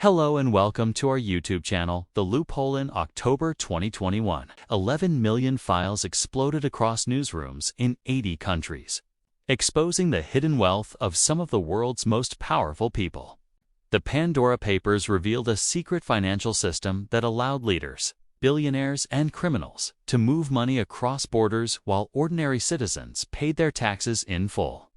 Hello and welcome to our YouTube channel, The Loophole. In October 2021, 11 million files exploded across newsrooms in 80 countries, exposing the hidden wealth of some of the world's most powerful people. The Pandora Papers revealed a secret financial system that allowed leaders, billionaires, and criminals to move money across borders while ordinary citizens paid their taxes in full.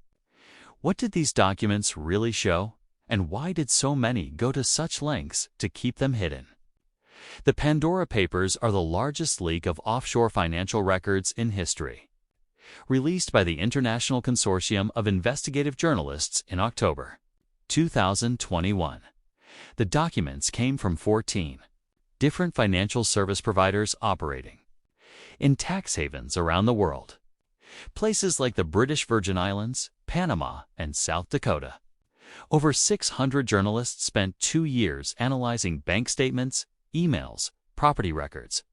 What did these documents really show? And why did so many go to such lengths to keep them hidden? The Pandora Papers are the largest leak of offshore financial records in history. Released by the International Consortium of Investigative Journalists in October 2021, the documents came from 14 different financial service providers operating in tax havens around the world. Places like the British Virgin Islands, Panama, and South Dakota. Over 600 journalists spent 2 years analyzing bank statements, emails, property records,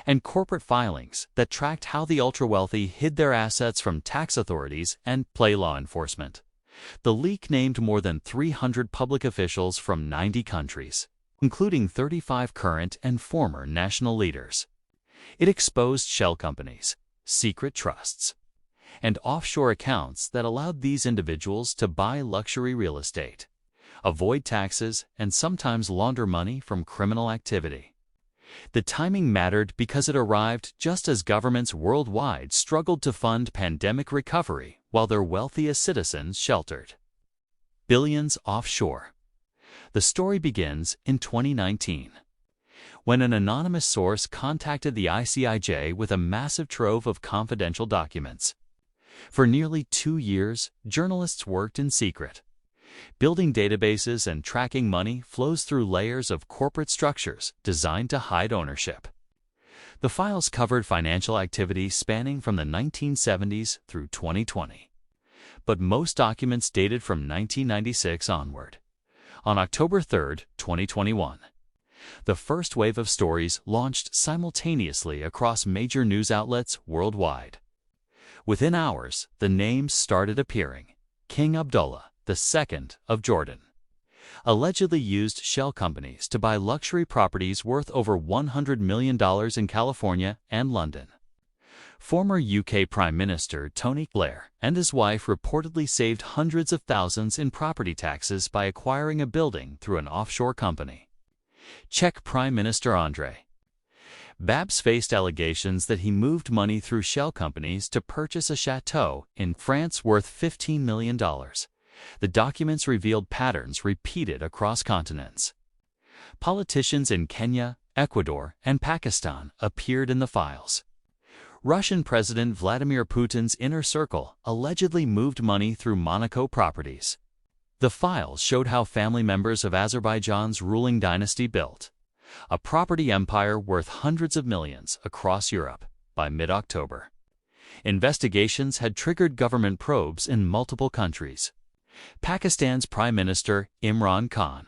and corporate filings that tracked how the ultra-wealthy hid their assets from tax authorities and law enforcement. The leak named more than 300 public officials from 90 countries, including 35 current and former national leaders. It exposed shell companies, secret trusts, and offshore accounts that allowed these individuals to buy luxury real estate, avoid taxes, and sometimes launder money from criminal activity. The timing mattered because it arrived just as governments worldwide struggled to fund pandemic recovery while their wealthiest citizens sheltered. Billions offshore. The story begins in 2019, when an anonymous source contacted the ICIJ with a massive trove of confidential documents. For nearly 2 years, journalists worked in secret, building databases and tracking money flows through layers of corporate structures designed to hide ownership. The files covered financial activity spanning from the 1970s through 2020, but most documents dated from 1996 onward. On October 3, 2021, the first wave of stories launched simultaneously across major news outlets worldwide. Within hours, the names started appearing. King Abdullah II of Jordan allegedly used shell companies to buy luxury properties worth over $100 million in California and London. Former UK Prime Minister Tony Blair and his wife reportedly saved hundreds of thousands in property taxes by acquiring a building through an offshore company. Czech Prime Minister Andrej Babis faced allegations that he moved money through shell companies to purchase a chateau in France worth $15 million. The documents revealed patterns repeated across continents. Politicians in Kenya, Ecuador, and Pakistan appeared in the files. Russian President Vladimir Putin's inner circle allegedly moved money through Monaco properties. The files showed how family members of Azerbaijan's ruling dynasty built a property empire worth hundreds of millions across Europe by mid-October. Investigations had triggered government probes in multiple countries. Pakistan's Prime Minister Imran Khan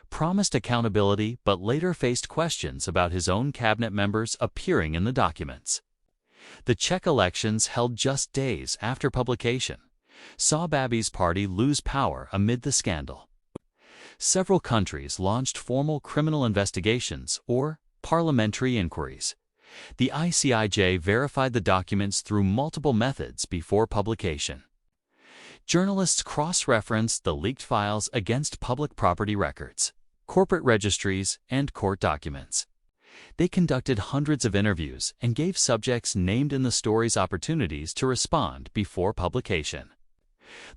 promised accountability but later faced questions about his own cabinet members appearing in the documents. The Czech elections, held just days after publication, saw Babis's party lose power amid the scandal. Several countries launched formal criminal investigations or parliamentary inquiries. The ICIJ verified the documents through multiple methods before publication. Journalists cross-referenced the leaked files against public property records, corporate registries, and court documents. They conducted hundreds of interviews and gave subjects named in the stories opportunities to respond before publication.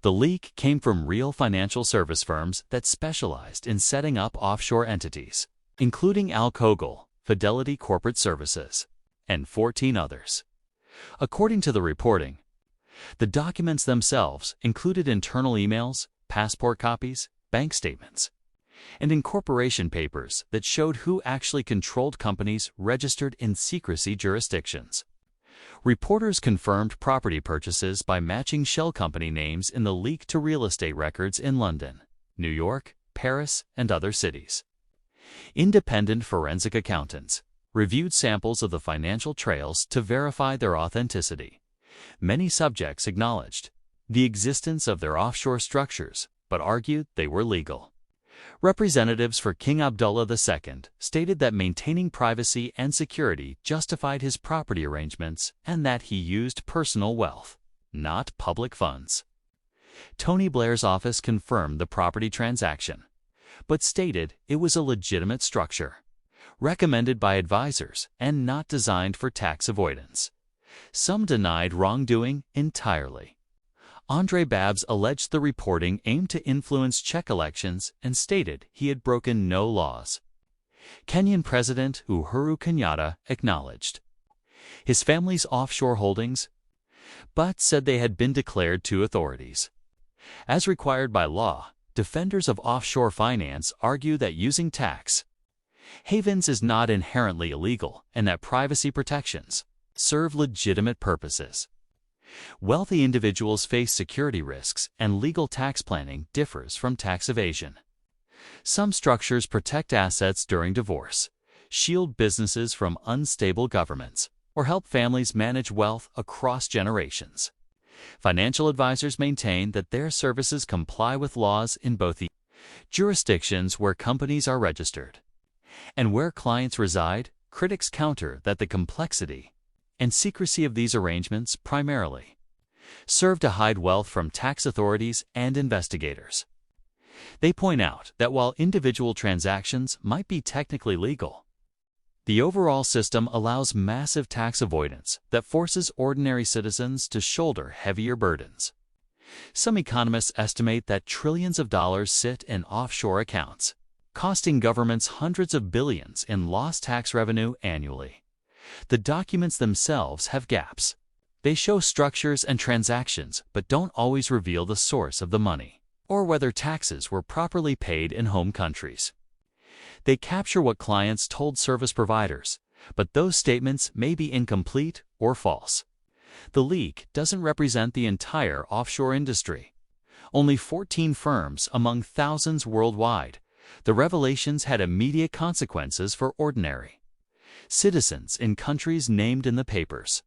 The leak came from real financial service firms that specialized in setting up offshore entities, including Al-Khoghl, Fidelity Corporate Services, and 14 others. According to the reporting, the documents themselves included internal emails, passport copies, bank statements, and incorporation papers that showed who actually controlled companies registered in secrecy jurisdictions. Reporters confirmed property purchases by matching shell company names in the leak to real estate records in London, New York, Paris, and other cities. Independent forensic accountants reviewed samples of the financial trails to verify their authenticity. Many subjects acknowledged the existence of their offshore structures, but argued they were legal. Representatives for King Abdullah II stated that maintaining privacy and security justified his property arrangements and that he used personal wealth, not public funds. Tony Blair's office confirmed the property transaction, but stated it was a legitimate structure, recommended by advisors and not designed for tax avoidance. Some denied wrongdoing entirely. Andre Babs alleged the reporting aimed to influence check elections and stated he had broken no laws. Kenyan President Uhuru Kenyatta acknowledged his family's offshore holdings, but said they had been declared to authorities. As required by law, defenders of offshore finance argue that using tax havens is not inherently illegal and that privacy protections serve legitimate purposes. Wealthy individuals face security risks, and legal tax planning differs from tax evasion. Some structures protect assets during divorce, shield businesses from unstable governments, or help families manage wealth across generations. Financial advisors maintain that their services comply with laws in both the jurisdictions where companies are registered and where clients reside. Critics counter that the complexity and secrecy of these arrangements primarily serve to hide wealth from tax authorities and investigators. They point out that while individual transactions might be technically legal, the overall system allows massive tax avoidance that forces ordinary citizens to shoulder heavier burdens. Some economists estimate that trillions of dollars sit in offshore accounts, costing governments hundreds of billions in lost tax revenue annually. The documents themselves have gaps. They show structures and transactions but don't always reveal the source of the money or whether taxes were properly paid in home countries. They capture what clients told service providers, but those statements may be incomplete or false. The leak doesn't represent the entire offshore industry. Only 14 firms among thousands worldwide. The revelations had immediate consequences for ordinary citizens in countries named in the papers.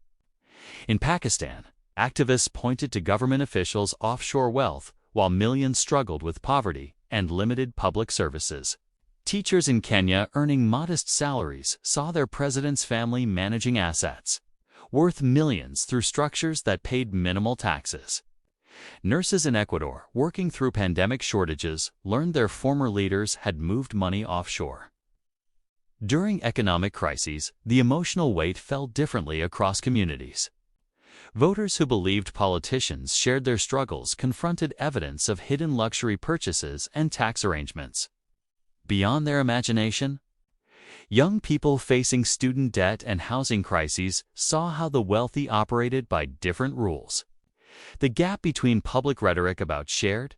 In Pakistan, activists pointed to government officials' offshore wealth while millions struggled with poverty and limited public services. Teachers in Kenya earning modest salaries saw their president's family managing assets worth millions through structures that paid minimal taxes. Nurses in Ecuador working through pandemic shortages learned their former leaders had moved money offshore. During economic crises, the emotional weight fell differently across communities. Voters who believed politicians shared their struggles confronted evidence of hidden luxury purchases and tax arrangements beyond their imagination. Young people facing student debt and housing crises saw how the wealthy operated by different rules. The gap between public rhetoric about shared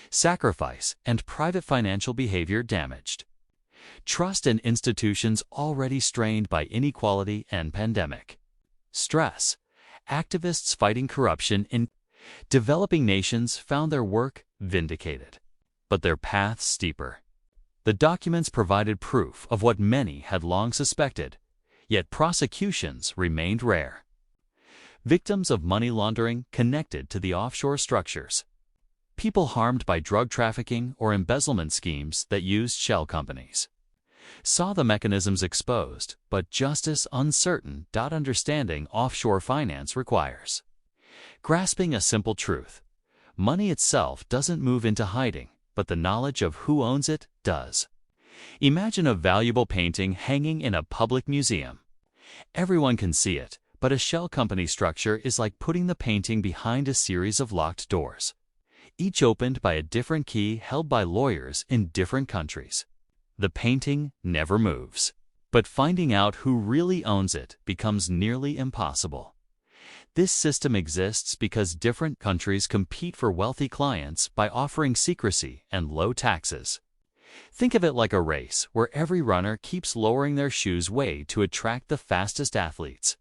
sacrifice and private financial behavior damaged trust in institutions already strained by inequality and pandemic stress. Activists fighting corruption in developing nations found their work vindicated, but their path steeper. The documents provided proof of what many had long suspected, yet prosecutions remained rare. Victims of money laundering connected to the offshore structures. People harmed by drug trafficking or embezzlement schemes that used shell companies saw the mechanisms exposed, but justice uncertain. Understanding offshore finance requires grasping a simple truth. Money itself doesn't move into hiding, but the knowledge of who owns it does. Imagine a valuable painting hanging in a public museum. Everyone can see it, but a shell company structure is like putting the painting behind a series of locked doors, each opened by a different key held by lawyers in different countries. The painting never moves, but finding out who really owns it becomes nearly impossible. This system exists because different countries compete for wealthy clients by offering secrecy and low taxes. Think of it like a race where every runner keeps lowering their shoes weight to attract the fastest athletes.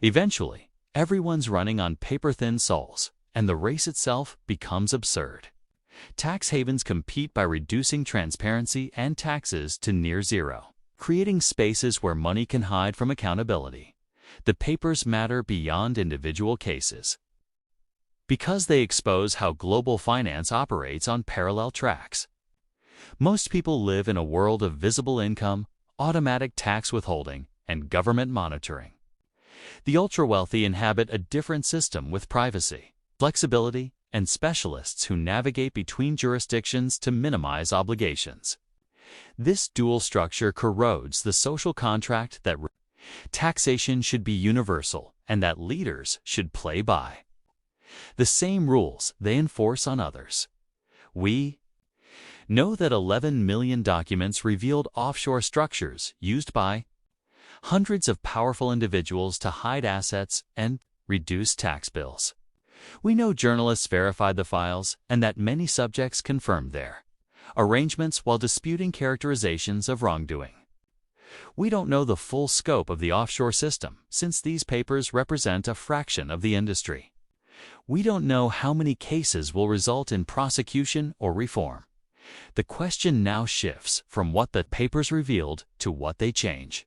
Eventually, everyone's running on paper-thin soles, and the race itself becomes absurd. Tax havens compete by reducing transparency and taxes to near zero, creating spaces where money can hide from accountability. The papers matter beyond individual cases because they expose how global finance operates on parallel tracks. Most people live in a world of visible income, automatic tax withholding, and government monitoring. The ultra-wealthy inhabit a different system with privacy, flexibility, and specialists who navigate between jurisdictions to minimize obligations. This dual structure corrodes the social contract that taxation should be universal and that leaders should play by the same rules they enforce on others. We know that 11 million documents revealed offshore structures used by hundreds of powerful individuals to hide assets and reduce tax bills. We know journalists verified the files and that many subjects confirmed their arrangements while disputing characterizations of wrongdoing. We don't know the full scope of the offshore system, since these papers represent a fraction of the industry. We don't know how many cases will result in prosecution or reform. The question now shifts from what the papers revealed to what they change.